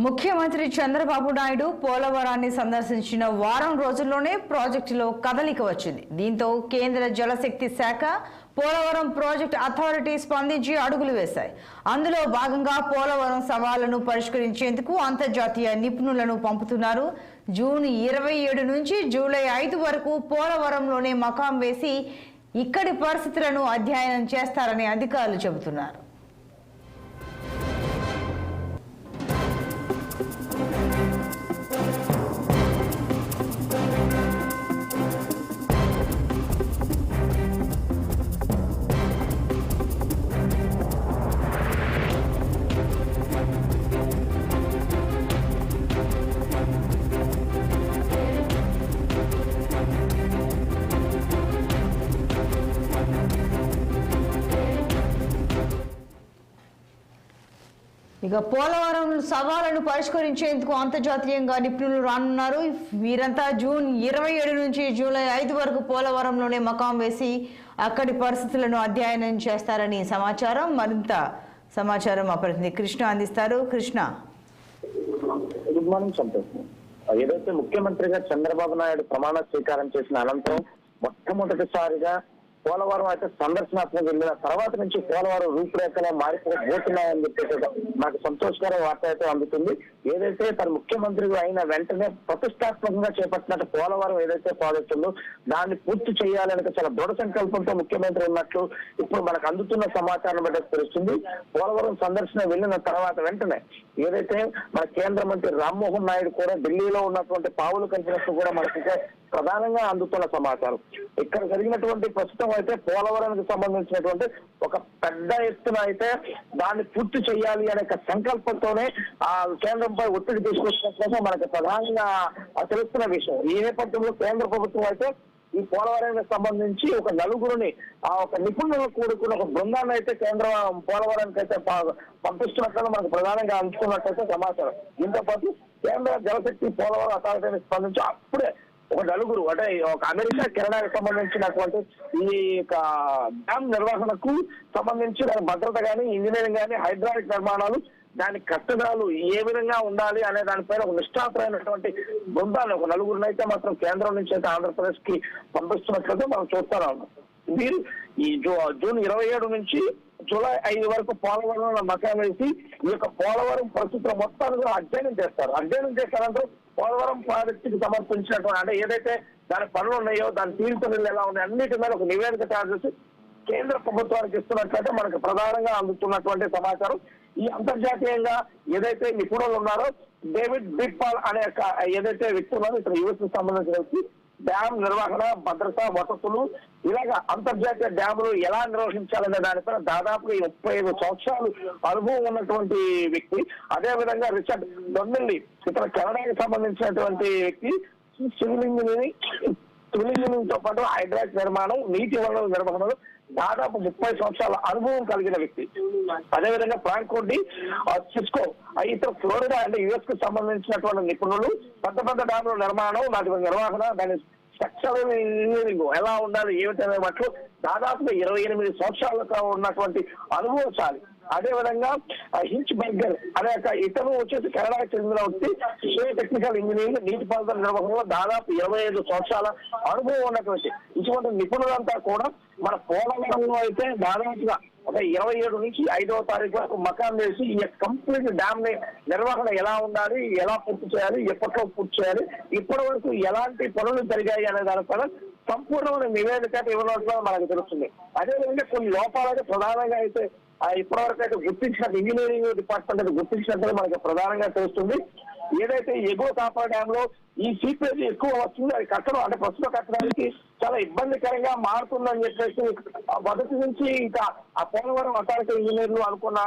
ముఖ్యమంత్రి చంద్రబాబు నాయుడు పోలవరాన్ని సందర్శించిన వారం రోజుల్లోనే ప్రాజెక్టులో కదలిక వచ్చింది. దీంతో కేంద్ర జలశక్తి శాఖ పోలవరం ప్రాజెక్ట్ అథారిటీ స్పందించి అడుగులు వేశాయి. అందులో భాగంగా పోలవరం సవాళ్లను పరిష్కరించేందుకు అంతర్జాతీయ నిపుణులను పంపుతున్నారు. జూన్ 27 నుంచి జూలై 5 వరకు పోలవరంలోనే మకాం వేసి ఇక్కడి పరిస్థితులను అధ్యయనం చేస్తారని అధికారులు చెబుతున్నారు. ఇక పోలవరం సవాళ్లను పరిష్కరించేందుకు అంతర్జాతీయంగా నిపుణులు రానున్నారు. వీరంతా జూన్ 27 నుంచి జూలై 5 వరకు పోలవరంలోనే మకాం వేసి అక్కడి పరిస్థితులను అధ్యయనం చేస్తారని సమాచారం. మరింత సమాచారం మా ప్రతినిధి కృష్ణ అందిస్తారు. Krishna, good morning Santosh. ఏదైతే ముఖ్యమంత్రిగా చంద్రబాబు నాయుడు ప్రమాణ స్వీకారం చేసిన అనంతరం మొట్టమొదటిసారిగా పోలవరం అయితే సందర్శనాత్మక వెళ్ళిన తర్వాత నుంచి పోలవరం రూపురేఖలు మారిపోతున్నాయని చెప్పేసి నాకు సంతోషకర వార్త అయితే అందుతుంది. ఏదైతే తన ముఖ్యమంత్రి అయిన వెంటనే ప్రతిష్టాత్మకంగా చేపట్టినట్టు పోలవరం ఏదైతే ప్రాజెక్ట్ ఉందో దాన్ని పూర్తి చేయాలని చాలా దృఢ సంకల్పంతో ముఖ్యమంత్రి ఉన్నట్లు ఇప్పుడు మనకు అందుతున్న సమాచారం బట్టి తెలుస్తుంది. పోలవరం సందర్శన వెళ్ళిన తర్వాత వెంటనే ఏదైతే మన కేంద్ర మంత్రి రామ్మోహన్ నాయుడు కూడా ఢిల్లీలో ఉన్నటువంటి పావులు కలిపినట్టు కూడా మనకి ప్రధానంగా అందుతున్న సమాచారం. ఇక్కడ జరిగినటువంటి ప్రస్తుతం అయితే పోలవరానికి సంబంధించినటువంటి ఒక పెద్ద ఎత్తున అయితే దాన్ని పూర్తి చేయాలి అనే సంకల్పంతోనే ఆ కేంద్రంపై ఒత్తిడి తీసుకొచ్చినట్లుగా మనకు ప్రధానంగా తెలుస్తున్న విషయం. ఈ నేపథ్యంలో కేంద్ర ప్రభుత్వం అయితే ఈ పోలవరానికి సంబంధించి ఒక నలుగురిని ఒక నిపుణులు కూడుకున్న ఒక బృందాన్ని అయితే కేంద్ర పోలవరానికి అయితే పంపిస్తున్నట్లుగా మనకు ప్రధానంగా అందుకున్నట్లయితే సమాచారం. దీంతో పాటు కేంద్ర జలశక్తి పోలవరం అథారిటీని స్పందించి అప్పుడే ఒక నలుగురు అంటే ఒక అమెరికా కెనడాకి సంబంధించినటువంటి ఈ డ్యామ్ నిర్వహణకు సంబంధించి దాని భద్రత కానీ ఇంజనీరింగ్ కానీ హైడ్రాలిక్ నిర్మాణాలు దాని కట్టడాలు ఏ విధంగా ఉండాలి అనే దానిపైన ఒక నిష్ఠాతులైనటువంటి బృందాన్ని ఒక నలుగురిని అయితే మాత్రం కేంద్రం నుంచి అయితే ఆంధ్రప్రదేశ్ కి పంపిస్తున్నట్లయితే మనం చూస్తూనే ఉన్నాం. వీరు ఈ జూన్ 27 నుంచి జూలై 5 వరకు పోలవరంలో మకాం వేసి ఈ యొక్క పోలవరం పరిస్థితుల మొత్తాన్ని అధ్యయనం చేస్తారు. అధ్యయనం చేస్తారంటే పోలవరం ప్రాజెక్టుకి సమర్పించినటువంటి అంటే ఏదైతే దాని పనులు ఉన్నాయో దాని తీరుతలు ఎలా ఉన్నాయి అన్నిటి మీద ఒక నివేదిక తయారు చేసి కేంద్ర ప్రభుత్వానికి ఇస్తున్నట్లయితే మనకు ప్రధానంగా అందుతున్నటువంటి సమాచారం. ఈ అంతర్జాతీయంగా ఏదైతే నిపుణులు ఉన్నారో డేవిడ్ బిట్పాల్ అనే ఏదైతే వ్యక్తి ఉన్నారో ఇక్కడ యుఎస్ కి సంబంధించిన వ్యక్తి డ్యామ్ నిర్వహణ భద్రత వసతులు ఇలాగా అంతర్జాతీయ డ్యాములు ఎలా నిర్వహించాలనే దానిపైన దాదాపు 35 సంవత్సరాలు అనుభవం ఉన్నటువంటి వ్యక్తి. అదే విధంగా రిచర్డ్ డొన్నెల్లి ఇతర కెనడాకి సంబంధించినటువంటి వ్యక్తి సివిల్ ఇంజనీరింగ్ తో పాటు హైడ్రాలిక్ నిర్మాణం నీటి వనరుల నిర్వహణలో దాదాపు 30 సంవత్సరాల అనుభవం కలిగిన వ్యక్తి. అదేవిధంగా ఫ్రాంకోడి సిస్కో ఇతర ఫ్లోరిడా అంటే యుఎస్ కు సంబంధించినటువంటి నిపుణులు పెద్ద పెద్ద డ్యాముల నిర్మాణం వాటి నిర్వహణ దాని స్ట్రక్చరల్ ఇంజనీరింగ్ ఎలా ఉండాలి ఏమిటనే వాటిలో దాదాపుగా 28 సంవత్సరాలుగా ఉన్నటువంటి అనుభవశాలి. అదేవిధంగా హించ్ బర్గర్ అనే ఇతను వచ్చేసి కెనడాకి చెందిన వ్యక్తి టెక్నికల్ ఇంజనీరింగ్ నీటిపారుదల నిర్వహణలో దాదాపు 25 సంవత్సరాల అనుభవం ఉన్నటువంటి ఇటువంటి నిపుణులంతా కూడా మన పోలవరంలో అయితే దాదాపుగా ఒక 27 నుంచి 5వ తారీఖు వరకు మకాం వేసి ఈ కంప్లీట్ డ్యామ్ ని నిర్వహణ ఎలా ఉండాలి ఎలా పూర్తి చేయాలి ఎప్పట్లో పూర్తి చేయాలి ఇప్పటి వరకు ఎలాంటి పనులు జరిగాయి అనే దానిపైన సంపూర్ణమైన నివేదిక ఇవ్వడంలో మనకు తెలుస్తుంది. అదేవిధంగా కొన్ని లోపాలైతే ప్రధానంగా అయితే ఇప్పటివరకు అయితే గుర్తించినట్టు ఇంజనీరింగ్ డిపార్ట్మెంట్ అయితే గుర్తించినట్టు మనకి ప్రధానంగా తెలుస్తుంది. ఏదైతే ఎగువ కాపర్ డ్యామ్ లో ఈ సీపేజ్ ఎక్కువ వస్తుంది అది కట్టడం అంటే ప్రస్తుతం కట్టడానికి చాలా ఇబ్బందికరంగా మారుతుందని చెప్పేసి మొదటి నుంచి ఇంకా ఆ పోలవరం అథారిటీ ఇంజనీర్లు అనుకున్న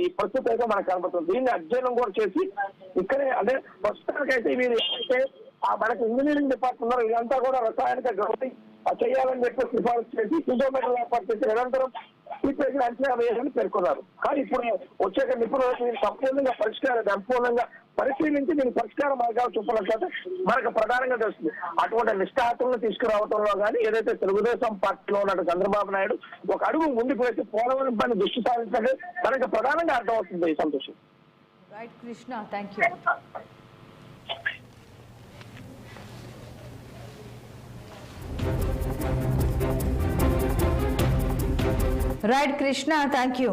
ఈ పరిస్థితి అయితే మనకు కనబడుతుంది. దీన్ని అధ్యయనం కూడా చేసి ఇక్కడే అంటే ప్రస్తుతానికైతే వీరు అయితే మనకి ఇంజనీరింగ్ డిపార్ట్మెంట్ ఇదంతా కూడా రసాయనిక గ్రౌండింగ్ చేయాలని చెప్పి సిఫారసు చేసి కిలోమీటర్లు ఏర్పాటు చేసి నిరంతరం సీపేజ్ అంచనా వేయాలని పేర్కొన్నారు. కానీ ఇప్పుడు వచ్చే నిపుణులు సంపూర్ణంగా సంపూర్ణంగా పరిశీలించి దీని పరిష్కార మార్గాలు చూపినట్లయితే మనకు ప్రధానంగా తెలుస్తుంది. అటువంటి నిష్ఠాతులను తీసుకురావడంలో కానీ ఏదైతే తెలుగుదేశం పార్టీలో ఉన్న చంద్రబాబు నాయుడు ఒక అడుగు ముందుకు వేసి పోలవరం పైన దృష్టి సాధించండి మనకు ప్రధానంగా అర్థమవుతుంది. సంతోషం. Right Krishna, thank you. Right Krishna, thank you.